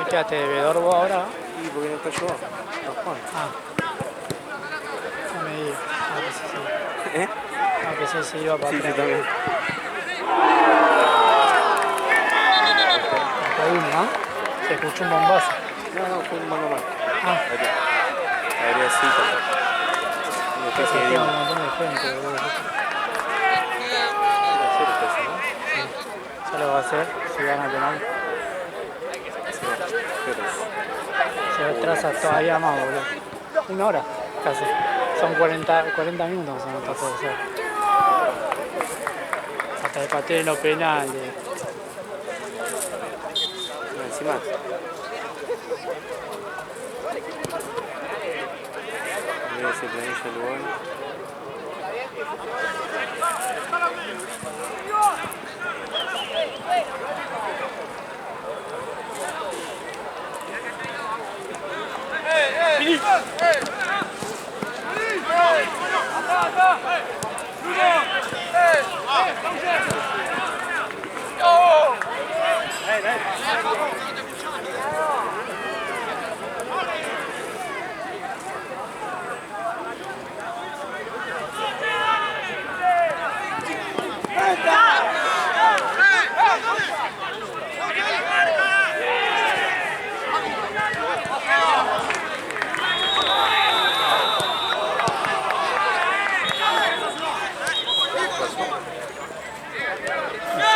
¿Y quedaste de bebedor vos ahora? Y porque no está yo. No, Juan. No me digas. Que sí, sí. ¿Eh? Que se iba para Sí, atrás. yo también. Fue uno, ¿no? Se escuchó un bombazo. No, fue un mano más. Habría sido. que se queda un montón de gente, boludo. Ya lo va a hacer si gana penal. Se retrasa todavía más, boludo. Una hora, casi. Son 40 minutos más o menos para todo hacer. Hasta que pateen los penales. Encima. Mira ese planillo el gol.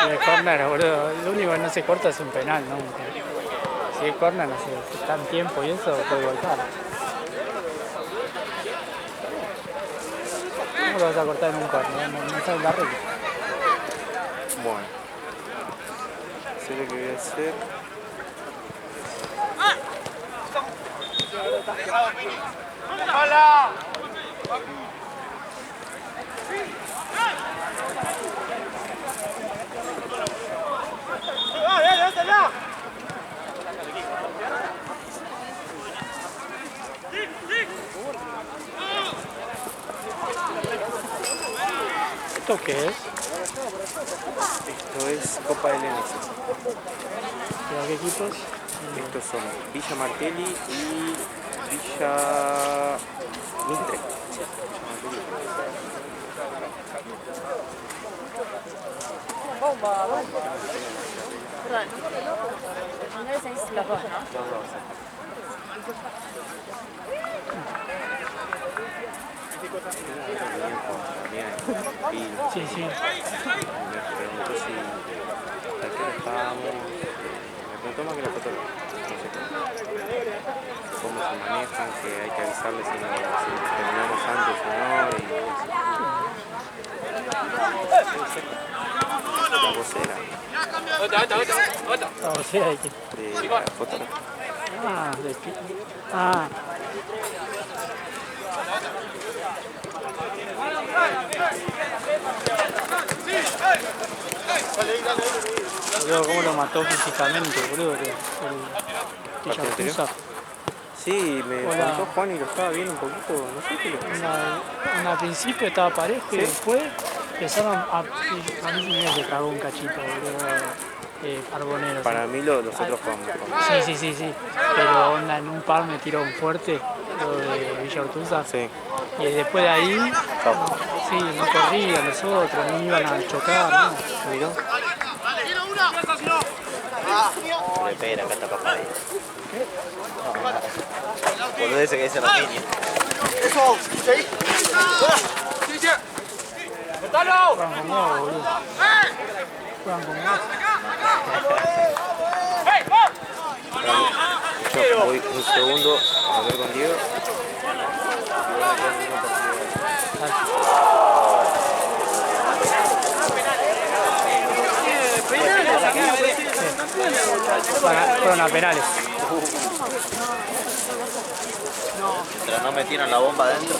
El córner, boludo, lo único que no se corta es un penal, ¿no? Si el córner no se está en tiempo y eso puede volcar. ¿Cómo lo vas a cortar en un córner? No está en la regla. Bueno. Sé lo que voy a hacer. ¡Hola! ¿Esto qué es? Esto es Copa del NS. ¿Pero qué equipos? Estos son Villa Martelli y Villa Mitre. Bomba. Perdón. No es los dos, ¿no? Sí, sí. Me preguntó si hasta qué hora estábamos. Me preguntó más que la fotógrafa. No sé cómo se manejan, que hay que avisarles si terminamos antes o no. La vocera. La vocera de qué. De la fotógrafa. Boludo, cómo lo mató físicamente, boludo. El ¿Partido anterior? Sí, me Hola. contó Juan y lo estaba viendo un poquito, no sé qué le pasó. Al principio estaba parejo y Sí. después empezaron a mí me se tragó un cachito, boludo. Carbonero. Para Sí. mí los otros jugamos mejor. Sí. Pero onda, en un par me tiró un fuerte, lo de Villa Urtuza. Sí. Y después de ahí, Chao. sí, no corrían los otros, no iban a chocar, ¿no? Mirá. Le pega acá está papá ahí. Boludo ese que dice los niños. Juegan con vos, boludo. Juegan con vos. Yo voy un segundo a ver con Diego. Fueron a penales. Mientras no metieron la bomba adentro.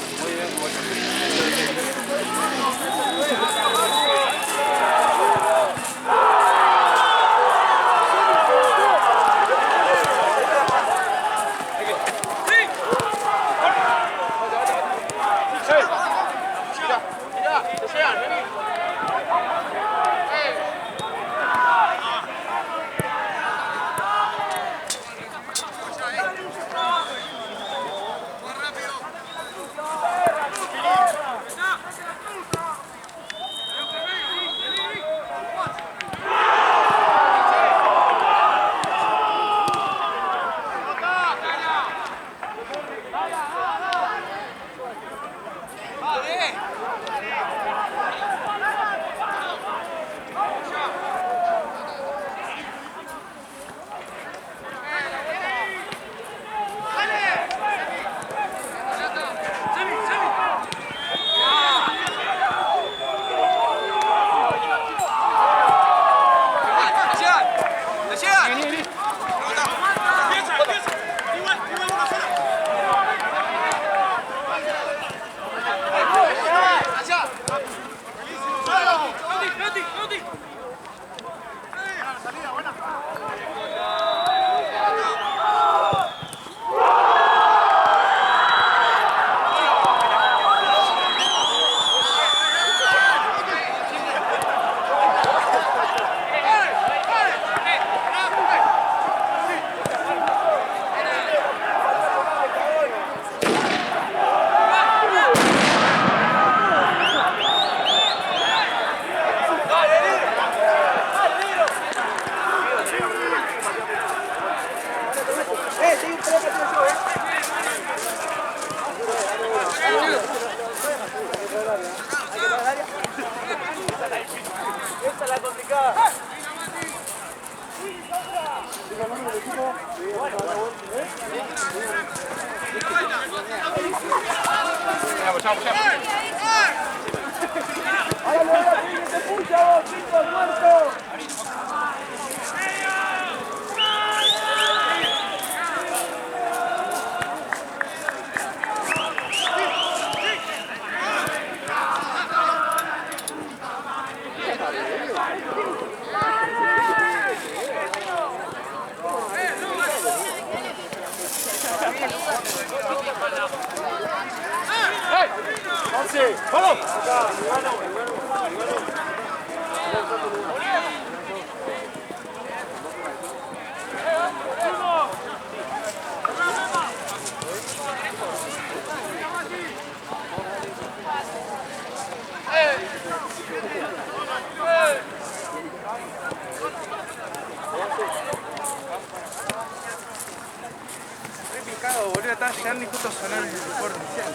Boludo, estaba llegando y justo sonó el deporte inicial.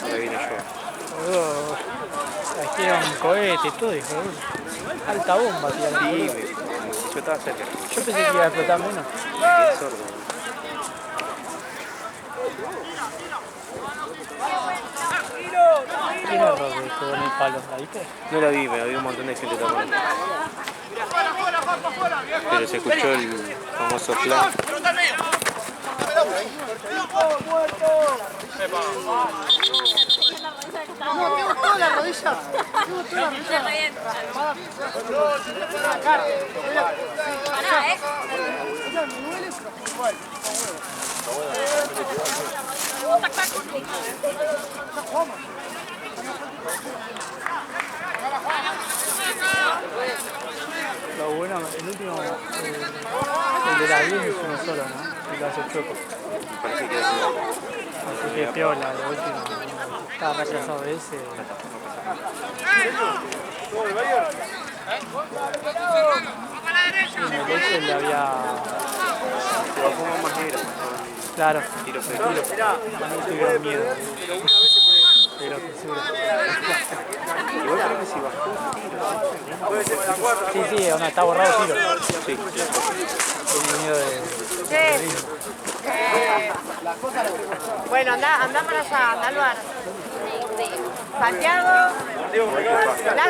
Ahí vine yo. Boludo, era un cohete y todo, hijo. Alta bomba, tío. Sí, yo estaba cerca. Yo pensé que iba a explotar menos. Qué sordo. ¿Quién es Roque que pegó en el palo? ¿La viste? No la vi, pero había un montón de gente tapando. Pero se escuchó el famoso flash. No, tengo toda la rodilla. Tengo toda la rodilla. Lo bueno, el último, el de la 10 es uno solo, ¿no? El que hace choco. Parece que Así que piola, lo último. Estaba rechazado de ese. En el ese le había... se va a fumar más negro. Claro, Tiro feo. tuvieron miedo. Pero fisura. Igual creo que si bajó Sí, sí, donde está borrado tiro. sí. Tenía miedo de... Bueno, anda para allá, anda Álvaro. Santiago,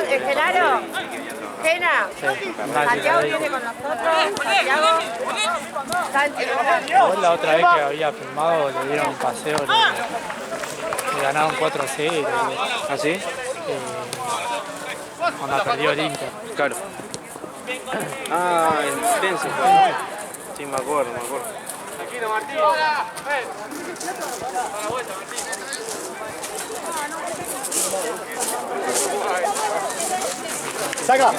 Genaro, Gena, Santiago viene con nosotros, Santiago, Sánchez. Igual la otra vez que había filmado le dieron un paseo, le ganaron 4-0. ¿Ah, sí? Cuando perdió el Inter. Claro. Ah, en Tense. Sí, me acuerdo. ¡Saca!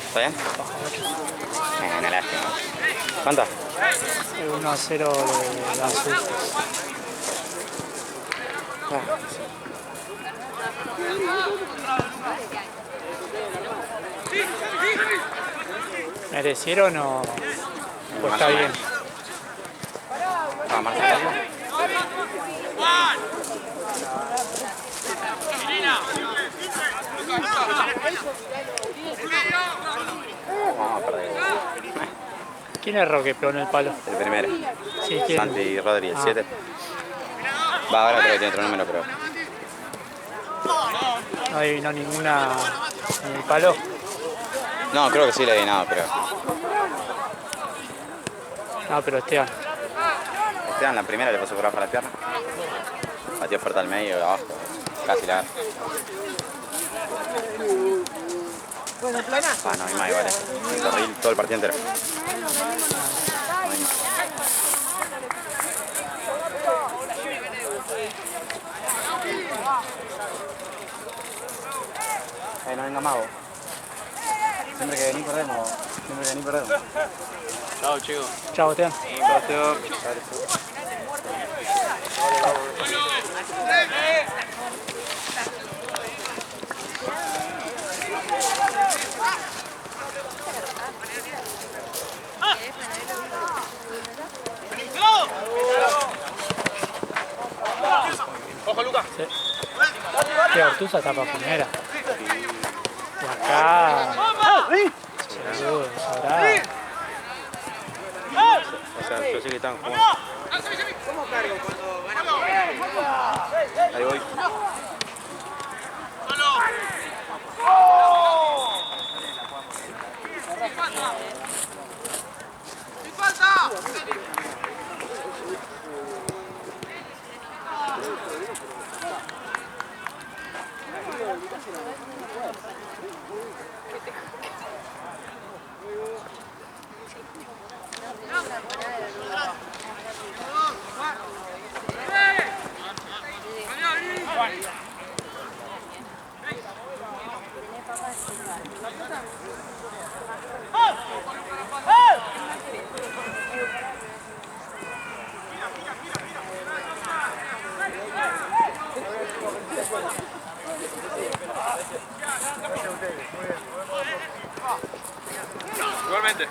¿Está bien? Una lástima. ¿Cuánto? 1-0 de la Sur. ¿Merecieron o pues está bien? Vamos, Marcelo. Vamos a perder. ¿Quién erró que pegó en el palo? El primero. Sí, ¿quién? Santi y Rodri, el Ah. 7. Va, ahora creo que tiene otro número, pero... No adivinó ninguna en el palo. No, creo que sí le he adivinado, pero... No, pero Esteban. Esteban la primera le pasó por abajo la pierna. Batió fuerte al medio y abajo. Casi la agarra. Bueno, plana. Ah, no hay más igual. Me corrí todo el partido entero. No hay más. No venga más vos. Siempre que venís perdemos. Siempre que venís perdemos. Chao, chicos. Chao, Esteban. Chao, Teo. Ojo, Lucas. Sí. Que Ortuza está para primera. Y acá. Seguro, sobrado. O sea, yo sé que están jugando. ¿Cómo cargo cuando ganamos? Ahí voy. ¡Sin falta! Igualmente.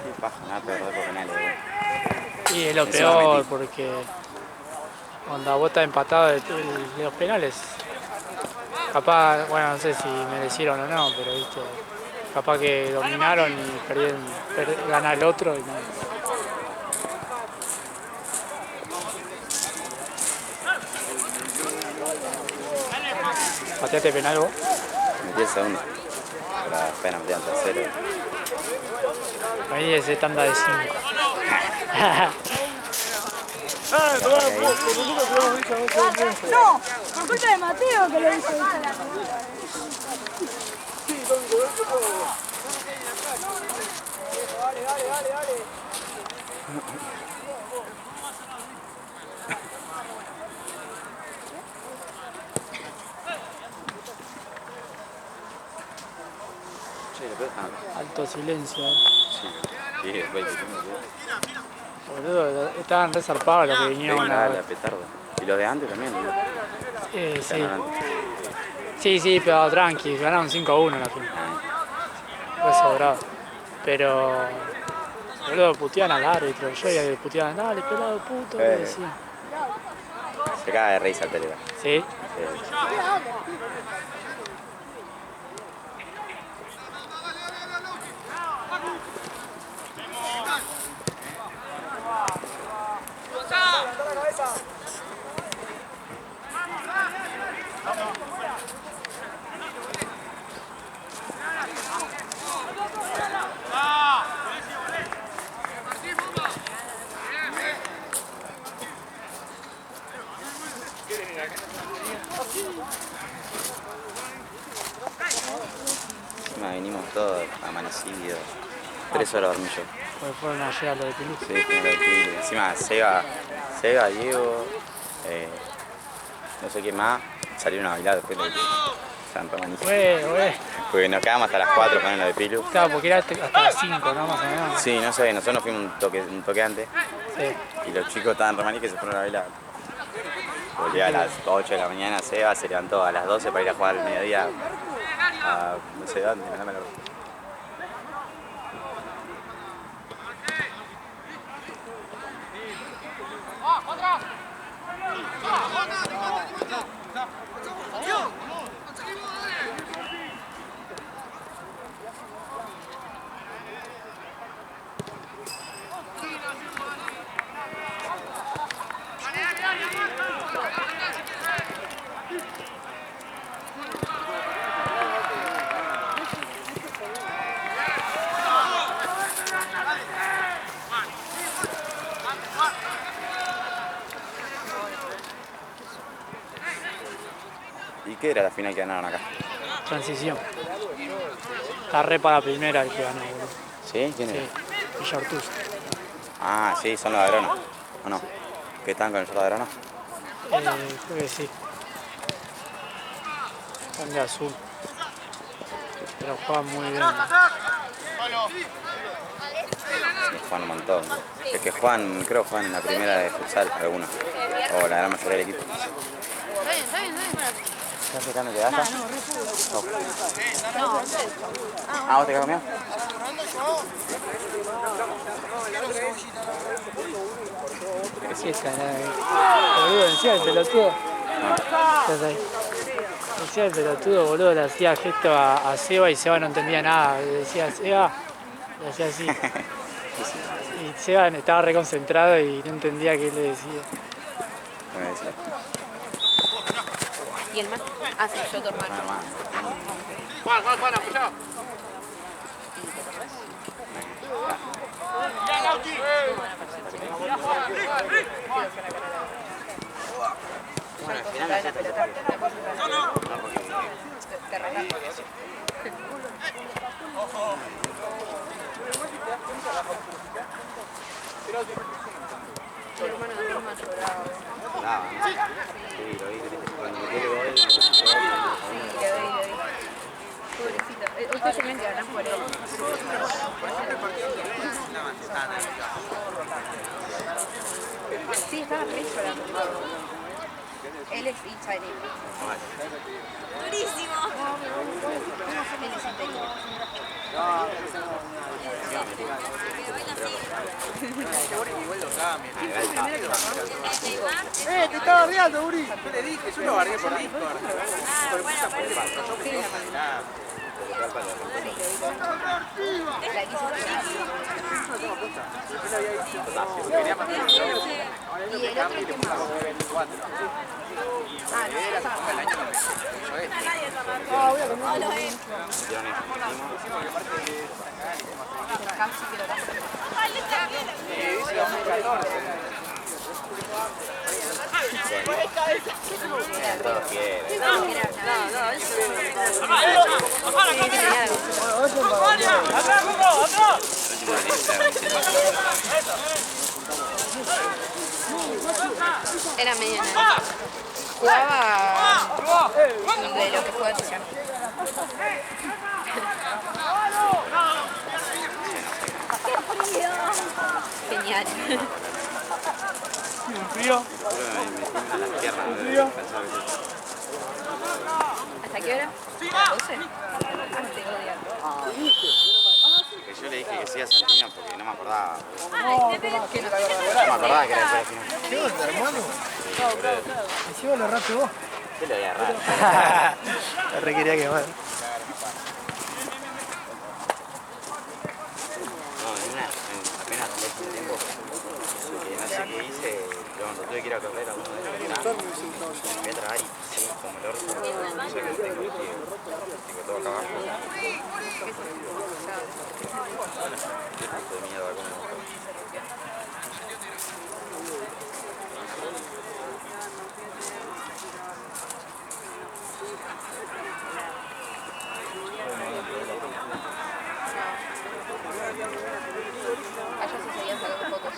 Qué paja, nada, perder por penales. Y es lo Encima peor metí. porque cuando vos estás empatado de los penales, capaz, bueno, no sé si merecieron o no, pero viste, capaz que dominaron y perdieron, ganar el otro y no. ¿Pateaste penal vos? Metí el segundo. Pero apenas metí el tercero. Ahí ese tanda de 5. No, por culpa de Mateo que lo hizo. Che, después. Ah, Alto silencio. sí. Sí, después. Boludo, estaban resarpados los que vinieron La a... petarda. Y los de antes también. Sí. Ganaron antes. Sí, pero tranqui, ganaron 5-1 la final. Fue sobrado. Pero... Boludo, puteaban al árbitro. Yo ya le puteaban, dale, pelado puto, le decía. Se caga de risa el pelea. ¿Sí? Encima venimos todos amanecidos. 3 horas dormí yo. Porque fueron ayer a lo de Pilú. Sí, fuimos de Pilu. Encima Seba, Diego, no sé qué más, salieron a bailar después de Santo Manija. Porque nos quedamos hasta las 4 con lo de Pilu. Claro, porque era hasta las 5, ¿no? Más o menos. Sí, no sé, nosotros nos fuimos un toque antes Sí. y los chicos estaban re manijas y se fueron a bailar. Volví a las 8 de la mañana, Seba se levantó a las 12 para ir a jugar al mediodía a no sé dónde, no me acuerdo. ¿Y qué era la final que ganaron acá? Transición. Está re para la primera el que ganó, boludo. ¿Sí? ¿Quién Sí, era? Villartuz. Ah, sí, son los ladrones. ¿O no? ¿Qué están con el ladrones? Creo que sí. Están de azul. Pero juegan muy bien. Juegan un montón. Es que juegan, creo que juegan en la primera de futsal, algunos. O la gran mayoría del equipo. Está bien. ¿Estás sacando de gasa? No. Ah, ¿vos te quedás conmigo? ¿Qué siesta? Boludo, decía el pelotudo. ¿Estás ahí? Decía el pelotudo, boludo, le hacía gesto a Seba y Seba no entendía nada. Le decía, Seba, le hacía así. Y Seba estaba reconcentrado y no entendía qué le decía. ¿Y el más? Ah, sí, yo tu hermano. Juan, apoyado. Bueno, al final la pelota. Te relajas. Mi hermano de misma lloraba. Sí, lo vi. Cuando me quiere gol, Sí, le doy. Pobrecito. Últimamente ganan por él. Sí, estaba re llorando. Él es hincha de Newell's. ¡Durísimo! Él es interior. Te estaba bardeando, Uri. Yo le dije, yo lo barré por Discord. Y el otro que más. Ah, no, El año no me casi que lo todos quieren. Era medio nada. Jugaba de lo que juega Tiziano. Genial. ¿Frío? ¿Hasta qué hora? ¿A las 12? Ah, te odio. Que yo le dije que sí a Santino porque no me acordaba. ¿Qué no te acordás? No me acordaba que era después de la final. ¿Qué onda, hermano? Encima lo rato vos. ¿Qué le voy a agarrar? Me requería quemar. No, apenas tomé ese tiempo, que no sé qué hice, cuando tuve que ir a correr a uno de los grandes, me voy a tragar y sí, como el orto, o sea que tengo todo acá abajo. Qué puto de mierda, como Allá se seguían sacando fotos.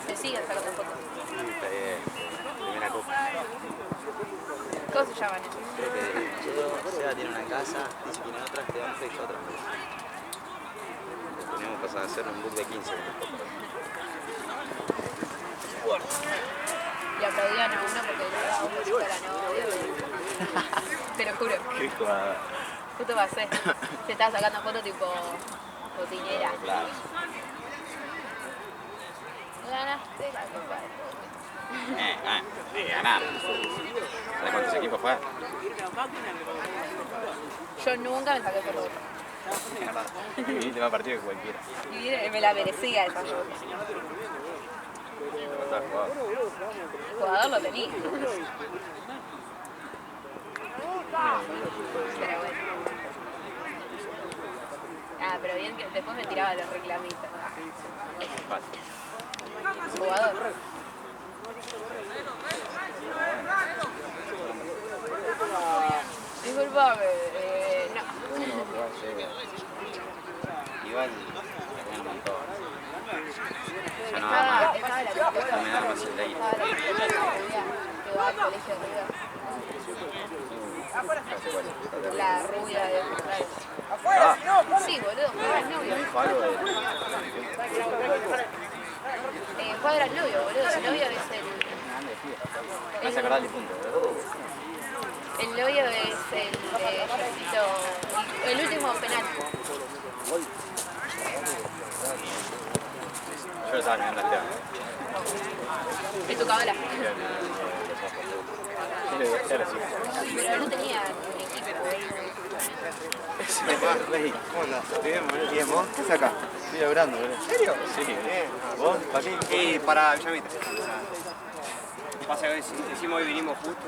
Se siguen sacando fotos. está bien, primera copa. ¿Cómo se llaman? Creo que Seba tiene una casa, dice que tiene otra, Esteban Flex otra. Tenemos que pasar a hacer un book de 15 con las copas. Le aplaudían a uno porque le daba un besito a la novia. Te lo juro. Qué jugada. Justo pasé. Se estaba sacando fotos tipo botinera. Claro. Ganaste la copa. Ganar. ¿Sabes cuántos equipos juegan? Yo nunca me saqué fotos. Viniste más partido que cualquiera. Y me la merecía esa foto. ¿Cuántos has jugado? El jugador lo tenía. Pero bueno. Ah, pero bien que después me tiraba los reclamitos. Jugador. igual me un montón. Ya no da más. No me da más el aire. Que va al colegio arriba. La rubia de Ferrari. Sí, boludo, juega al novio. Juega al novio, boludo. El novio es Me hace acordar el punto. el novio es el Ejercito, el último penal. Yo lo estaba mirando al tema. En tu cámara. Era así. Pero no tenía un equipo. ¿Cómo andás? Bien, bien, ¿vos? ¿Qué haces acá? Estoy laburando, boludo. ¿En serio? Sí. ¿Vos? ¿Para qué? Para Villamita. Pasa que decimos hoy vinimos justo.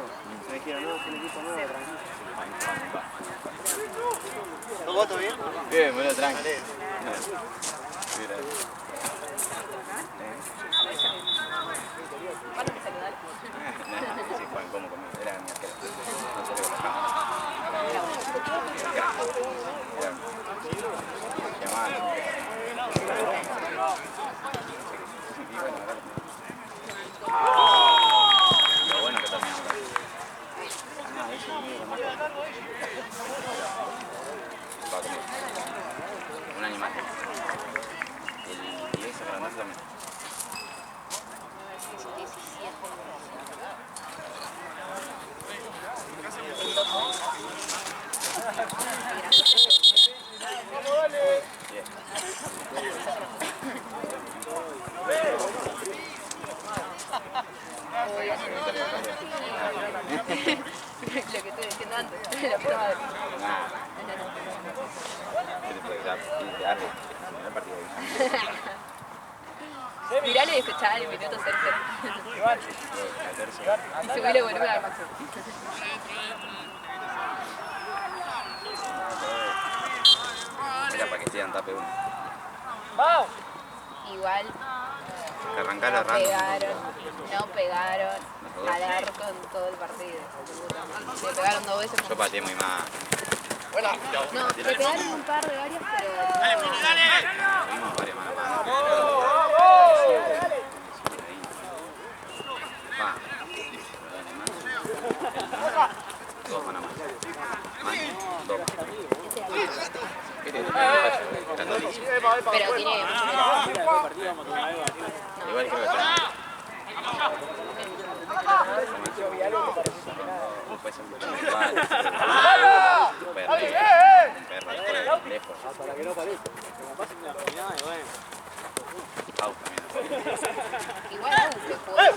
Me dijeron, no, es un equipo nuevo, tranquilo. ¿Vos todo bien? Bien, boludo, tranqui. ¿Cuándo te saludar? Sí, Juan, ¿cómo comí? Era mi arquero. Lo bueno que terminamos. Va a comer. Un animal. Y eso para nosotros también. Lo que estoy diciendo antes, la puta madre. Nada. ¿Qué te puede dar? Darle. No partido de Miralo y escuchá el minuto 0-0. Y subile volumen al máximo. Era para que sigan tape uno. Igual Que arrancara raro. no pegaron al arco en todo el partido. Le pegaron 2 veces. Yo pateé muy mal. No, le pegaron un par de varias, pero... Tuvimos varias manos a mano. Dos manos a mano. Dos. Grandolísimo. Pero tiene... Igual creo que está. Puede ser un poco más perro, lejos. Para que no parezca. Como pasa en la final, y bueno. Pau también. Igual que juega.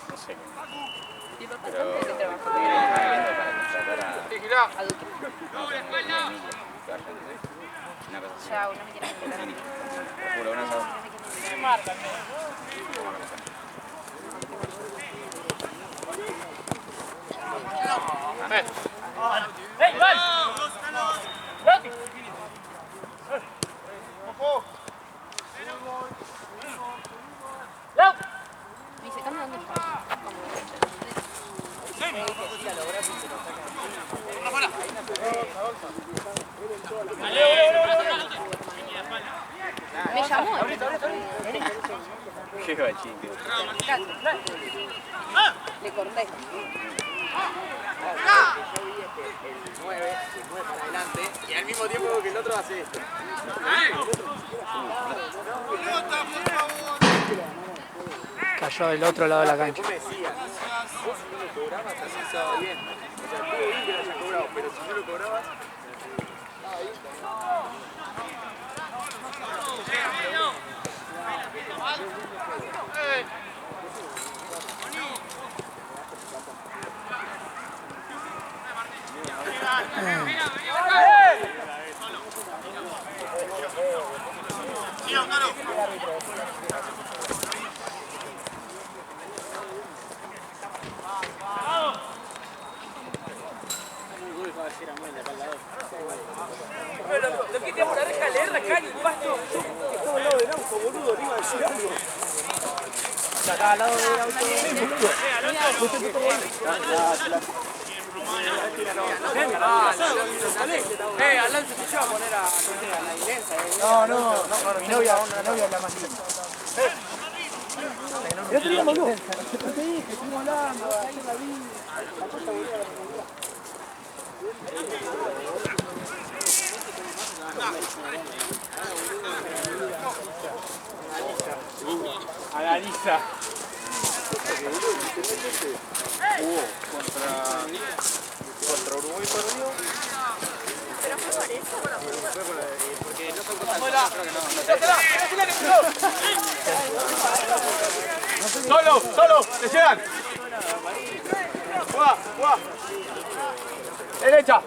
No sé. Tipo, Pero bastante que trabajó. estaba viendo para contratar a... A Duque. No, Emilio, que va a Argentina. Una cosa así. Chao, no me quieras pegar. Te juro, una sola. Me dice, ¿cambio dónde está? Me llamó. Qué bachín. Le corté. El 9 se mueve para adelante y al mismo tiempo que el otro hace esto. Cayó del otro lado de la cancha. Vos me decías, vos si no lo cobrabas, así estaba bien. O sea, estuvo bien que lo hayas cobrado, pero si no lo cobrabas, Lo que te por la reja, le erra acá en el pasto. Estaba al lado del auto, boludo, le iba a decir algo. Acá al lado del auto. Alan se te iba a poner a la inglesa. No, mi novia es la más linda. El otro día, boludo, te dije, estuvimos hablando, ayer la vi, la cosa volvió a la realidad. Analiza. Jugó contra Uruguay perdió. Pero fue por eso. Porque no son cosas no. Solo, te llegan. Juega. Derecha.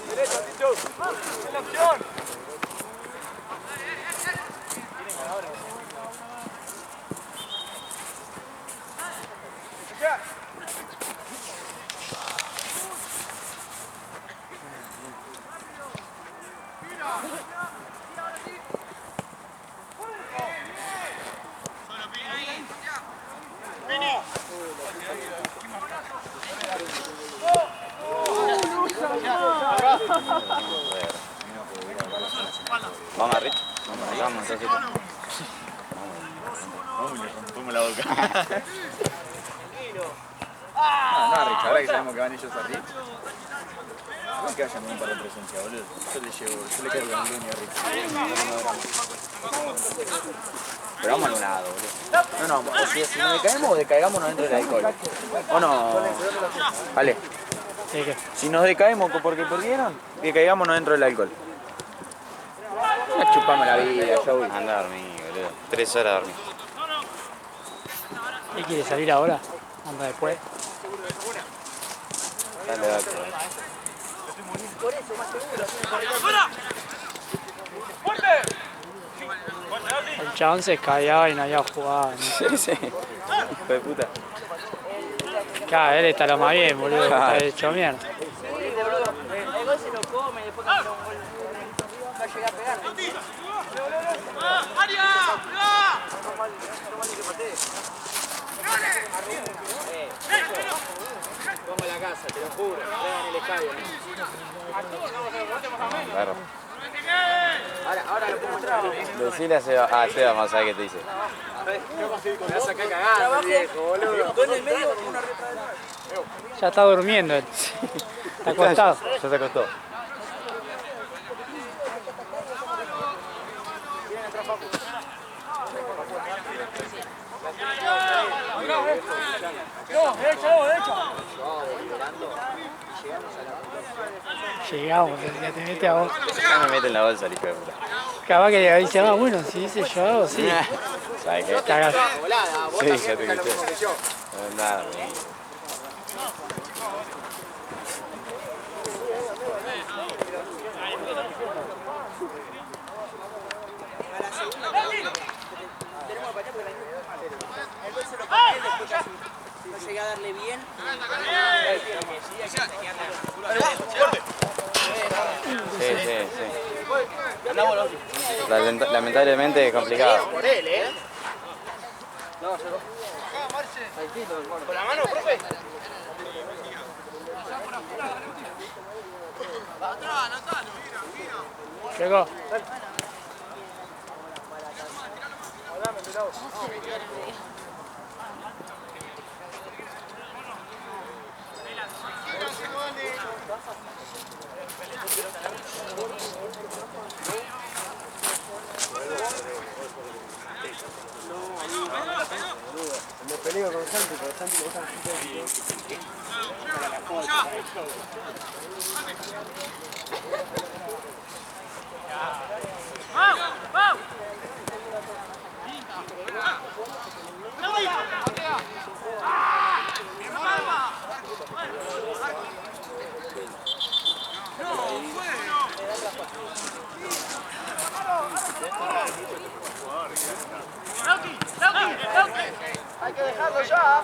Derecha, Ticho. Es la opción. Vamos a Rich. Vamos, entonces. Vamos y le rompemos la boca. No, Rich, ahora que sabemos que van ellos a Rich. No es que vayan bien para la presencia, boludo. Yo le cargo el dueño a Rich. Pero vamos a un lado, boludo. No, o sea, si nos decaemos o decaigamos dentro del alcohol. ¿O no? Vale. ¿Sí, qué? Si nos decaemos porque perdieron, decaigámonos dentro del alcohol. Chupame la vida, Joey. Anda a dormir, boludo. 3 horas a dormir. ¿Y quiere salir ahora? Anda después. Dale, dale. El chabón se callaba y no había jugado. ¿No? Sí. Hijo de puta. Claro, él está lo más bien, boludo. Está hecho mierda. El gol se lo come y después que hace un gol no llega a pegar. Vamos a la casa, te lo juro. Vean el estadio. Claro. Ahora lo puedo mostrar. Decile a Seba. Ah, Seba, más sabe qué te dice. Me vas a sacar cagando, viejo, boludo. Tú en el medio, una reta de Ya está durmiendo él. Está acostado. Ya se acostó. Llegamos, ya te mete a vos. Ya me mete en la bolsa el hijo de puta. Capaz que le dice, bueno, si dice yo hago, sí. ¿Sabes qué? Cagás. Sí, ya te escuché. Nada, No llegué a darle bien. Sí. Lamentablemente es complicado. por él, ¿eh? ¿Con la mano, profe? Llegó. Me peleo con Santi, porque Santi le gusta hay que dejarlo ya.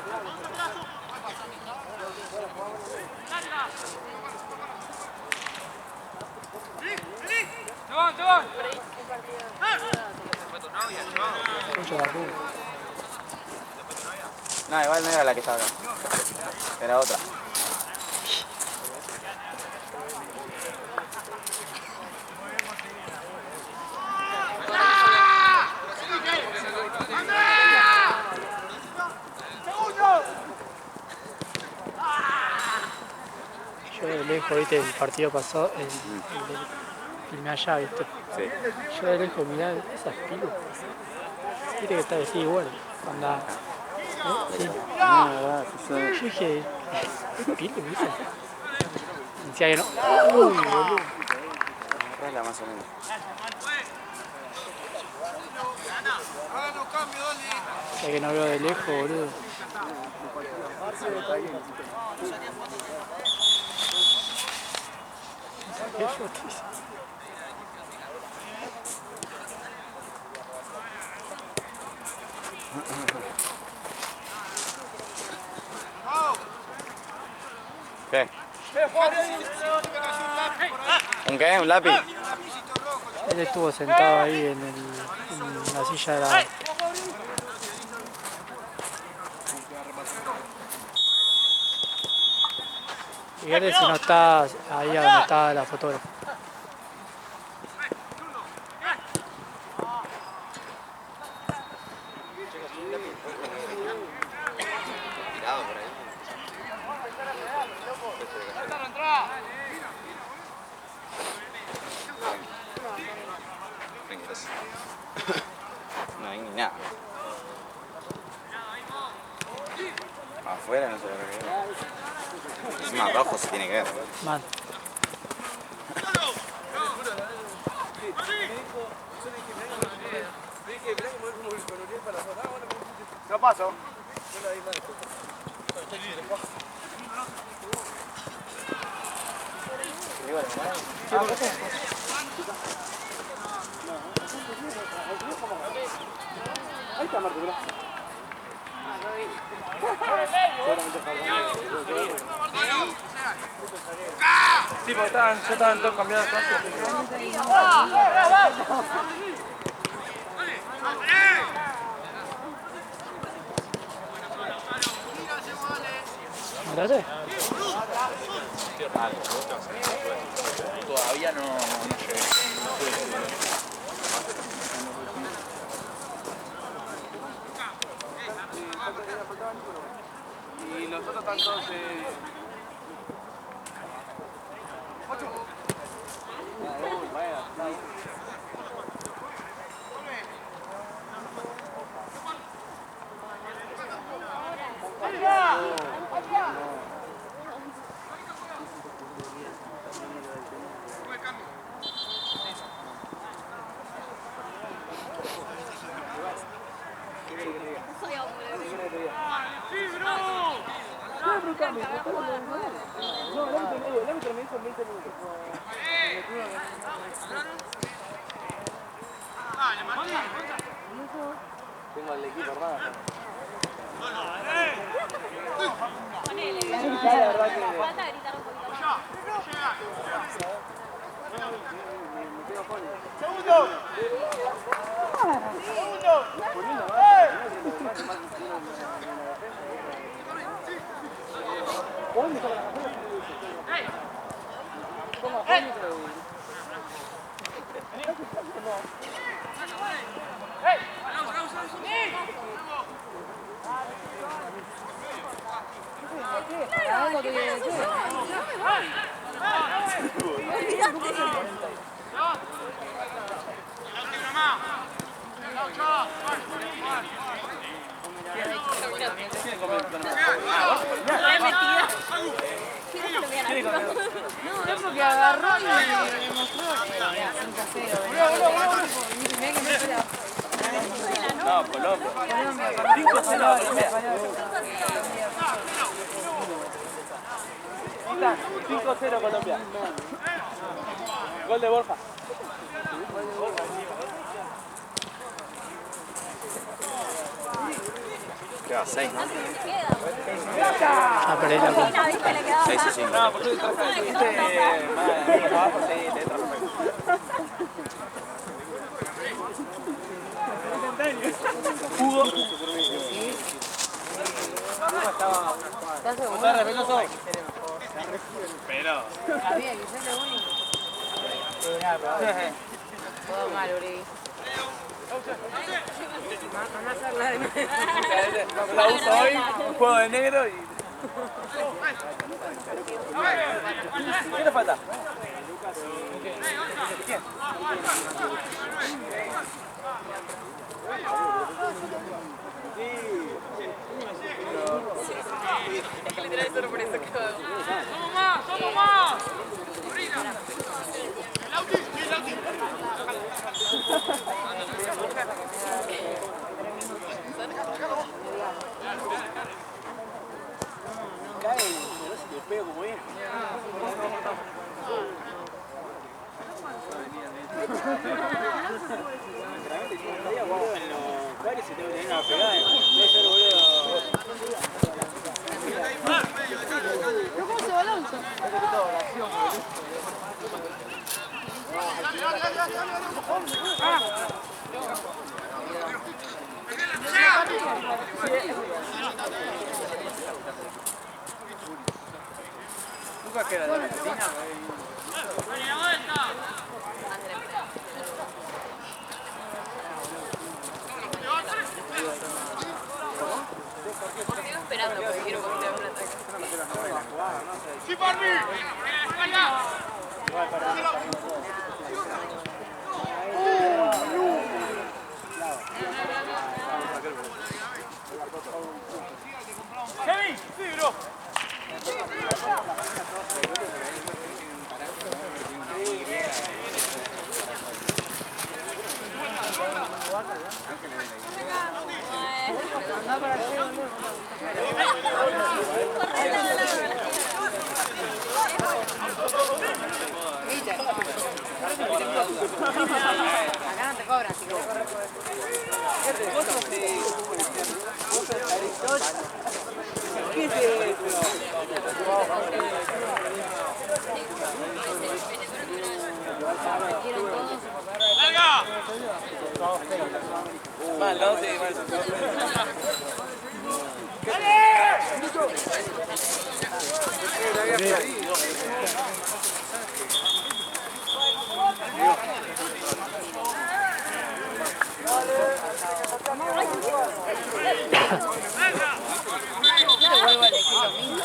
No, igual no era la que estaba acá. Era otra. Yo de lejos, viste, el partido pasado, filmé allá, viste. Sí. Yo de lejos, mirá esas pilas. Viste que está vestido igual. Anda. Sí. Yo dije, ¿qué pilo, viste? Decía que no. Uy, boludo. Agarrala más o menos. Ya que no veo de lejos, boludo. ¿Qué foto hice? ¿Qué? ¿Un qué? ¿Un lápiz? Él estuvo sentado ahí en la silla de la... Fíjate si no está ahí a donde está la fotógrafa. No hay ni nada. Afuera no se ve lo que veo. Encima abajo se tiene que ver. Mal. No paso. Ahí está Marco, mirá. Sí, porque ya estaban todos cambiados. ¿Miraste? Todavía no llegué. Y los otros están todos... No, el árbitro me dijo 20 minutos. Tengo al equipo armado. La verdad que... ¡Segundo! ¡Segundo! No, es porque agarró y me mostró que era 5-0. No, Colombia. 5-0 Colombia. 5-0 Colombia. Gol de Borja. Queda 6, ¿no? Ya perdí la cuenta. 6 o 5. No, por eso traje. Más abajo, sí, letra perfecta. Pero. Había que ser lo único. Todo mal, Uri. Van a hacerla de nuevo. La uso hoy, un juego de negro y... ¿Qué te falta? ¿Quién? Es que literal es sorpresa que va. ¡Somos más! Cae, no sé si te pego como es. Realmente si un día jugamos en los bares y tengo que tener una pegada. Puede ser, boludo. ¿Cómo se balanza? Nunca queda de Argentina. Sigo esperando porque quiero coger un ataque. ¡Sí, Barbie! ¡Kevin! ¡Sí, bro! Acá no te cobran, así que... Mal, no, sí, mal. Yo le vuelvo a elegir lo mismo.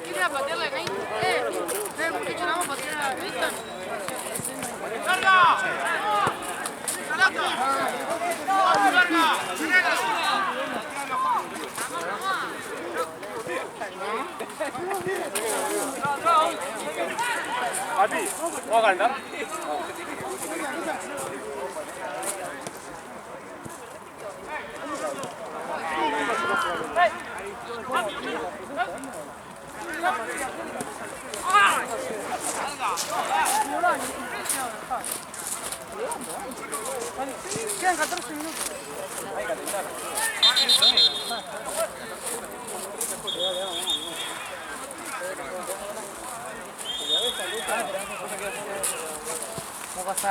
¿Quieren patearle a Nate? Muchachos, vamos a patear a Cristian. ¡Larga! ¡Larga! Papi, ¿vamos a calentar? Quedan 14 minutos. Hay que atender.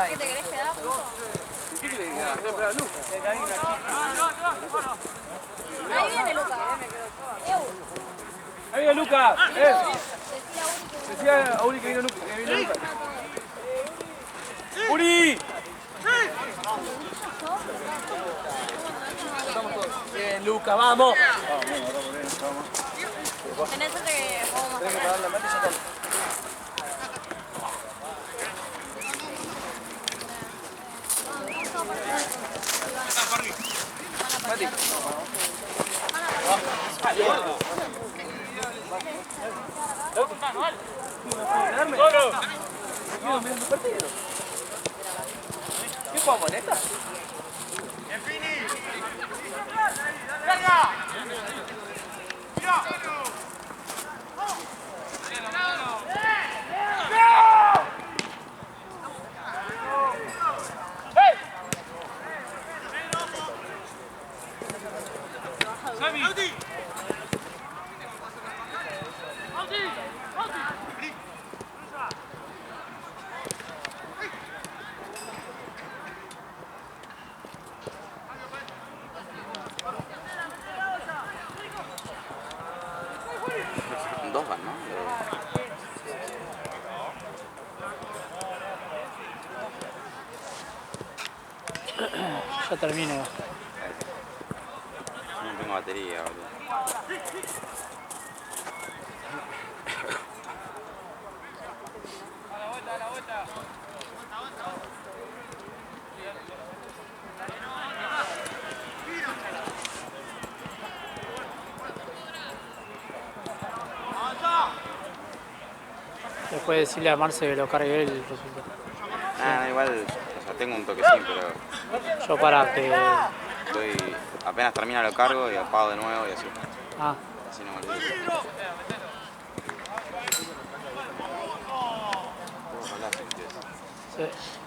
¿Qué te querés quedar? Ahí viene Luca. Ahí viene Luca. Decía a Uri que vino Luca. ¡Uri! Bien, Luca, vamos. Tenés suerte que vamos más Tenés que pagar la meta y ya está. Mati. ¿Qué jugamos en esta? Dos van, ¿no? Ya termino. No tengo batería, boludo. Después decirle a Marce que lo cargue él el resultado. Ah, no, igual, o sea, tengo un toquecín, pero Yo para que... apenas termina lo cargo y apago de nuevo y así. Ah, Así no me olvido. sí.